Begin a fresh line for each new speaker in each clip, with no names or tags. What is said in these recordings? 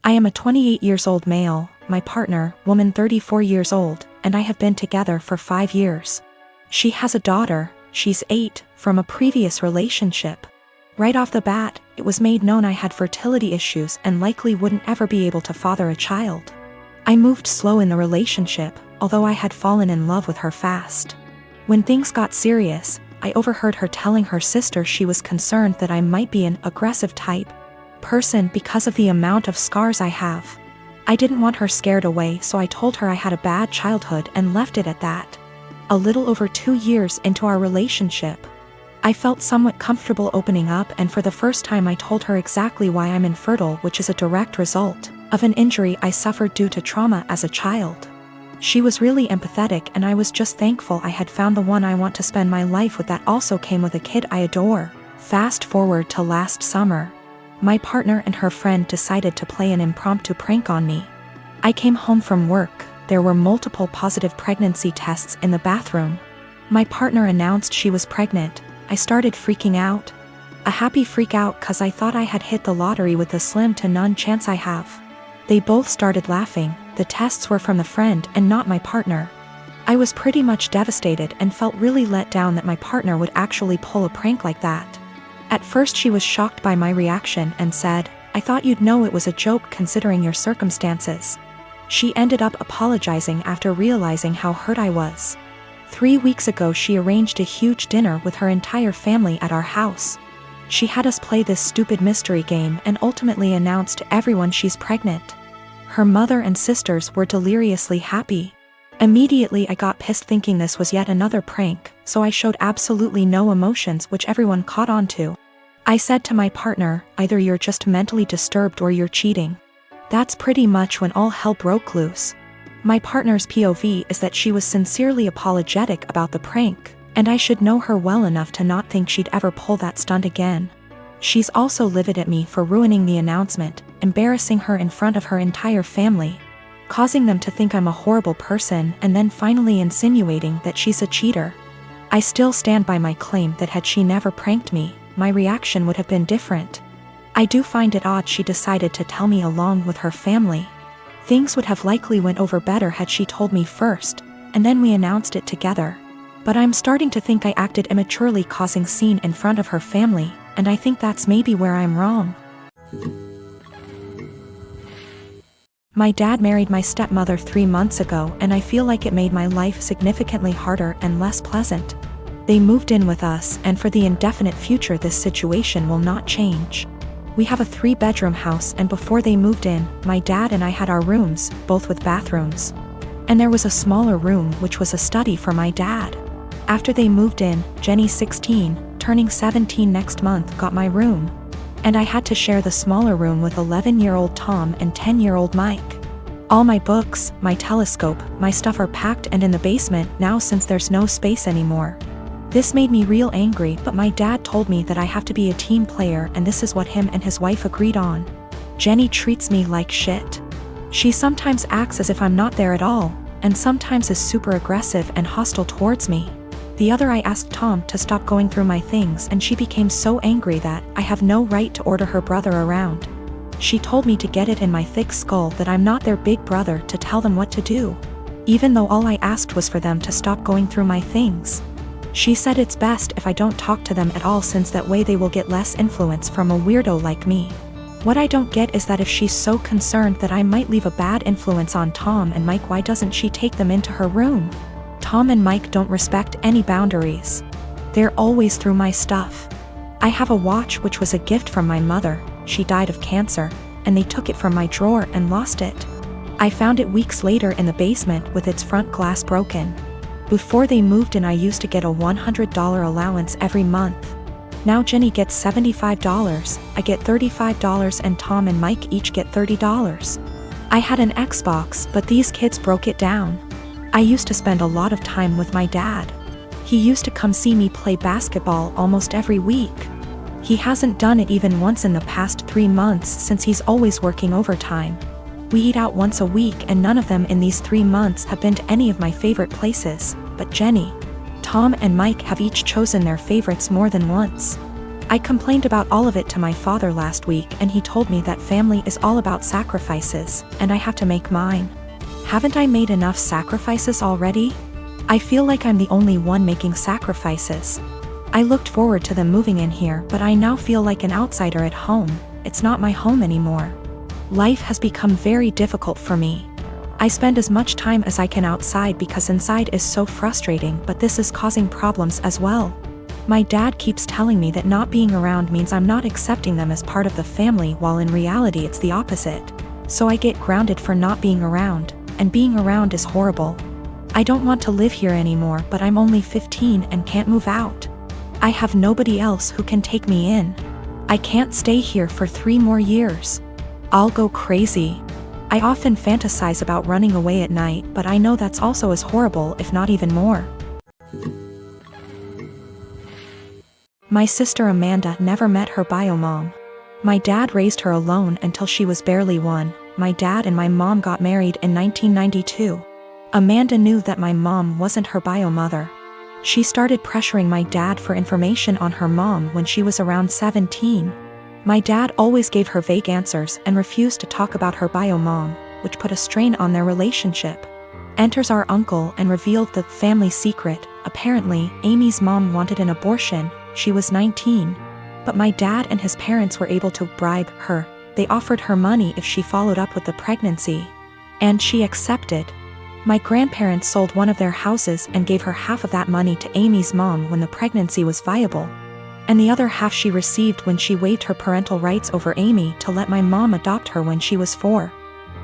I am a 28 years old male, my partner, woman 34 years old, and I have been together for 5 years. She has a daughter, she's 8, from a previous relationship. Right off the bat, it was made known I had fertility issues and likely wouldn't ever be able to father a child. I moved slow in the relationship, although I had fallen in love with her fast. When things got serious, I overheard her telling her sister she was concerned that I might be an aggressive type person because of the amount of scars I have. I didn't want her scared away, so I told her I had a bad childhood and left it at that. A little over 2 years into our relationship, I felt somewhat comfortable opening up, and for the first time I told her exactly why I'm infertile, which is a direct result of an injury I suffered due to trauma as a child. She was really empathetic, and I was just thankful I had found the one I want to spend my life with that also came with a kid I adore. Fast forward to last summer. My partner and her friend decided to play an impromptu prank on me. I came home from work. There were multiple positive pregnancy tests in the bathroom. My partner announced she was pregnant. I started freaking out. A happy freak out cause I thought I had hit the lottery with the slim to none chance I have. They both started laughing. The tests were from the friend and not my partner. I was pretty much devastated and felt really let down that my partner would actually pull a prank like that. At first she was shocked by my reaction and said, "I thought you'd know it was a joke considering your circumstances." She ended up apologizing after realizing how hurt I was. 3 weeks ago she arranged a huge dinner with her entire family at our house. She had us play this stupid mystery game and ultimately announced to everyone she's pregnant. Her mother and sisters were deliriously happy. Immediately I got pissed thinking this was yet another prank, so I showed absolutely no emotions, which everyone caught on to. I said to my partner, "Either you're just mentally disturbed or you're cheating." That's pretty much when all hell broke loose. My partner's POV is that she was sincerely apologetic about the prank, and I should know her well enough to not think she'd ever pull that stunt again. She's also livid at me for ruining the announcement, embarrassing her in front of her entire family, causing them to think I'm a horrible person, and then finally insinuating that she's a cheater. I still stand by my claim that had she never pranked me, my reaction would have been different. I do find it odd she decided to tell me along with her family. Things would have likely went over better had she told me first, and then we announced it together. But I'm starting to think I acted immaturely causing scene in front of her family, and I think that's maybe where I'm wrong. My dad married my stepmother 3 months ago, and I feel like it made my life significantly harder and less pleasant. They moved in with us, and for the indefinite future this situation will not change. We have a 3-bedroom house, and before they moved in, my dad and I had our rooms, both with bathrooms. And there was a smaller room which was a study for my dad. After they moved in, Jenny, 16, turning 17 next month, got my room. And I had to share the smaller room with 11-year-old Tom and 10-year-old Mike. All my books, my telescope, my stuff are packed and in the basement now since there's no space anymore. This made me real angry, but my dad told me that I have to be a team player, and this is what him and his wife agreed on. Jenny treats me like shit. She sometimes acts as if I'm not there at all, and sometimes is super aggressive and hostile towards me. The other I asked Tom to stop going through my things, and she became so angry that I have no right to order her brother around. She told me to get it in my thick skull that I'm not their big brother to tell them what to do, even though all I asked was for them to stop going through my things. She said it's best if I don't talk to them at all, since that way they will get less influence from a weirdo like me. What I don't get is that if she's so concerned that I might leave a bad influence on Tom and Mike, why doesn't she take them into her room? Tom and Mike don't respect any boundaries. They're always through my stuff. I have a watch which was a gift from my mother. She died of cancer, and they took it from my drawer and lost it. I found it weeks later in the basement with its front glass broken. Before they moved in, I used to get a $100 allowance every month. Now Jenny gets $75, I get $35, and Tom and Mike each get $30. I had an Xbox, but these kids broke it down. I used to spend a lot of time with my dad. He used to come see me play basketball almost every week. He hasn't done it even once in the past 3 months since he's always working overtime. We eat out once a week, and none of them in these 3 months have been to any of my favorite places, but Jenny, Tom and Mike have each chosen their favorites more than once. I complained about all of it to my father last week and he told me that family is all about sacrifices, and I have to make mine. Haven't I made enough sacrifices already? I feel like I'm the only one making sacrifices. I looked forward to them moving in here, but I now feel like an outsider at home. It's not my home anymore. Life has become very difficult for me. I spend as much time as I can outside because inside is so frustrating, but this is causing problems as well. My dad keeps telling me that not being around means I'm not accepting them as part of the family, while in reality it's the opposite. So I get grounded for not being around, and being around is horrible. I don't want to live here anymore, but I'm only 15 and can't move out. I have nobody else who can take me in. I can't stay here for 3 more years. I'll go crazy. I often fantasize about running away at night, but I know that's also as horrible, if not even more. My sister Amanda never met her bio mom. My dad raised her alone until she was barely 1. My dad and my mom got married in 1992. Amanda knew that my mom wasn't her bio mother. She started pressuring my dad for information on her mom when she was around 17. My dad always gave her vague answers and refused to talk about her bio mom, which put a strain on their relationship. Enters our uncle and revealed the family secret. Apparently, Amy's mom wanted an abortion. She was 19. But my dad and his parents were able to bribe her. They offered her money if she followed up with the pregnancy. And she accepted. My grandparents sold one of their houses and gave her half of that money to Amy's mom when the pregnancy was viable. And the other half she received when she waived her parental rights over Amy to let my mom adopt her when she was 4.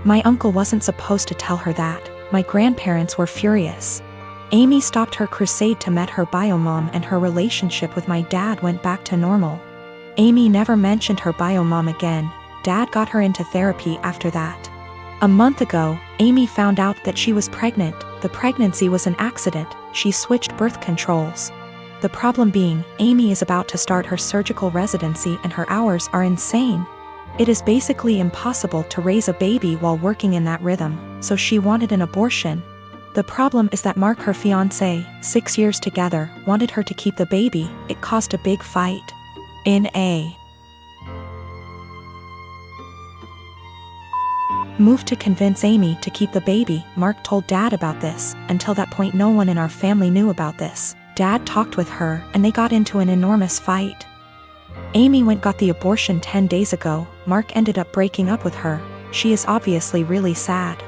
My uncle wasn't supposed to tell her that. My grandparents were furious. Amy stopped her crusade to meet her bio mom, and her relationship with my dad went back to normal. Amy never mentioned her bio mom again. Dad got her into therapy after that. A month ago, Amy found out that she was pregnant. The pregnancy was an accident. She switched birth controls. The problem being, Amy is about to start her surgical residency and her hours are insane. It is basically impossible to raise a baby while working in that rhythm, so she wanted an abortion. The problem is that Mark, her fiancé, 6 years together, wanted her to keep the baby. It caused a big fight. In a move to convince Amy to keep the baby, Mark told Dad about this. Until that point, no one in our family knew about this. Dad talked with her, and they got into an enormous fight. Amy got the abortion 10 days ago. Mark ended up breaking up with her. She is obviously really sad.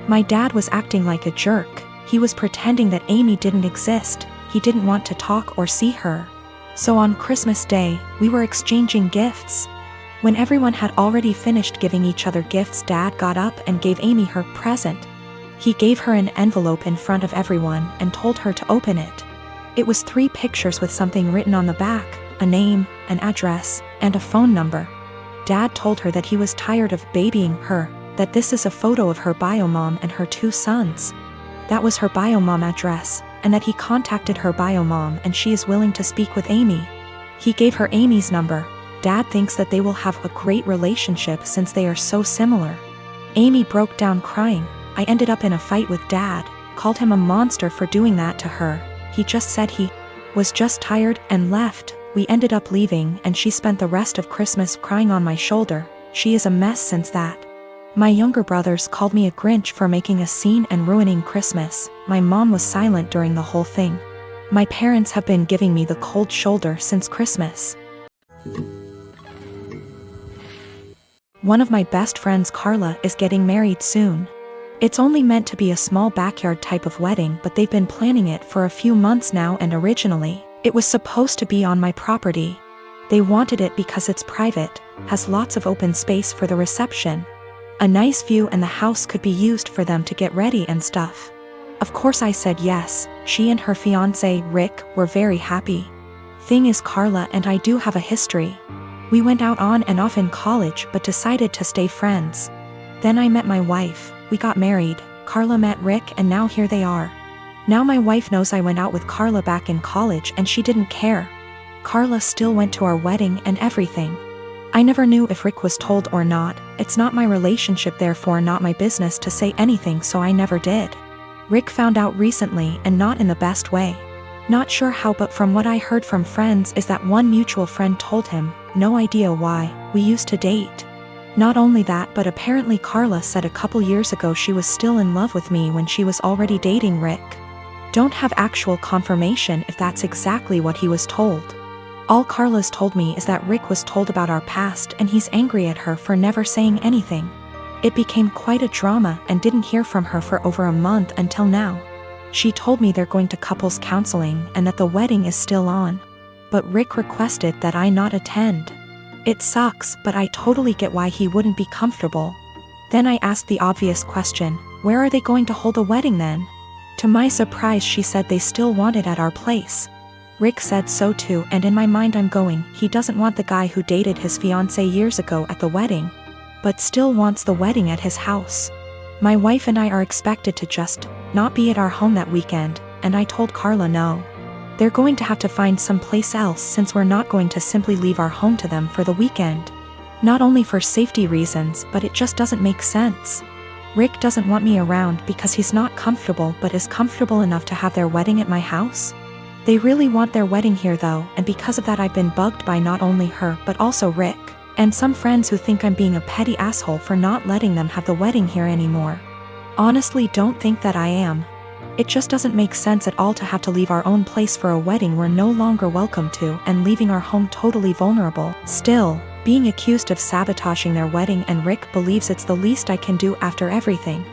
My dad was acting like a jerk. He was pretending that Amy didn't exist. He didn't want to talk or see her. So on Christmas Day, we were exchanging gifts. When everyone had already finished giving each other gifts, Dad got up and gave Amy her present. He gave her an envelope in front of everyone and told her to open it. It was 3 pictures with something written on the back, a name, an address, and a phone number. Dad told her that he was tired of babying her, that this is a photo of her bio mom and her 2 sons. That was her bio mom address, and that he contacted her bio mom and she is willing to speak with Amy. He gave her Amy's number. Dad thinks that they will have a great relationship since they are so similar. Amy broke down crying. I ended up in a fight with Dad, called him a monster for doing that to her. He just said he was just tired and left. We ended up leaving and she spent the rest of Christmas crying on my shoulder. She is a mess since that. My younger brothers called me a Grinch for making a scene and ruining Christmas. My mom was silent during the whole thing. My parents have been giving me the cold shoulder since Christmas. One of my best friends, Carla, is getting married soon. It's only meant to be a small backyard type of wedding, but they've been planning it for a few months now, and originally, it was supposed to be on my property. They wanted it because it's private, has lots of open space for the reception, a nice view, and the house could be used for them to get ready and stuff. Of course I said yes. She and her fiancé, Rick, were very happy. Thing is, Carla and I do have a history. We went out on and off in college but decided to stay friends. Then I met my wife, we got married, Carla met Rick, and now here they are. Now my wife knows I went out with Carla back in college and she didn't care. Carla still went to our wedding and everything. I never knew if Rick was told or not. It's not my relationship, therefore not my business to say anything, so I never did. Rick found out recently, and not in the best way. Not sure how, but from what I heard from friends is that one mutual friend told him, no idea why, we used to date. Not only that, but apparently Carla said a couple years ago she was still in love with me when she was already dating Rick. Don't have actual confirmation if that's exactly what he was told. All Carla's told me is that Rick was told about our past and he's angry at her for never saying anything. It became quite a drama and didn't hear from her for over a month until now. She told me they're going to couples counseling and that the wedding is still on. But Rick requested that I not attend. It sucks, but I totally get why he wouldn't be comfortable. Then I asked the obvious question, where are they going to hold a wedding then? To my surprise, she said they still want it at our place. Rick said so too, and in my mind I'm going, he doesn't want the guy who dated his fiancée years ago at the wedding, but still wants the wedding at his house. My wife and I are expected to just not be at our home that weekend, and I told Carla no. They're going to have to find someplace else since we're not going to simply leave our home to them for the weekend. Not only for safety reasons, but it just doesn't make sense. Rick doesn't want me around because he's not comfortable, but is comfortable enough to have their wedding at my house. They really want their wedding here though, and because of that I've been bugged by not only her but also Rick, and some friends who think I'm being a petty asshole for not letting them have the wedding here anymore. Honestly, don't think that I am. It just doesn't make sense at all to have to leave our own place for a wedding we're no longer welcome to and leaving our home totally vulnerable. Still, being accused of sabotaging their wedding, and Rick believes it's the least I can do after everything.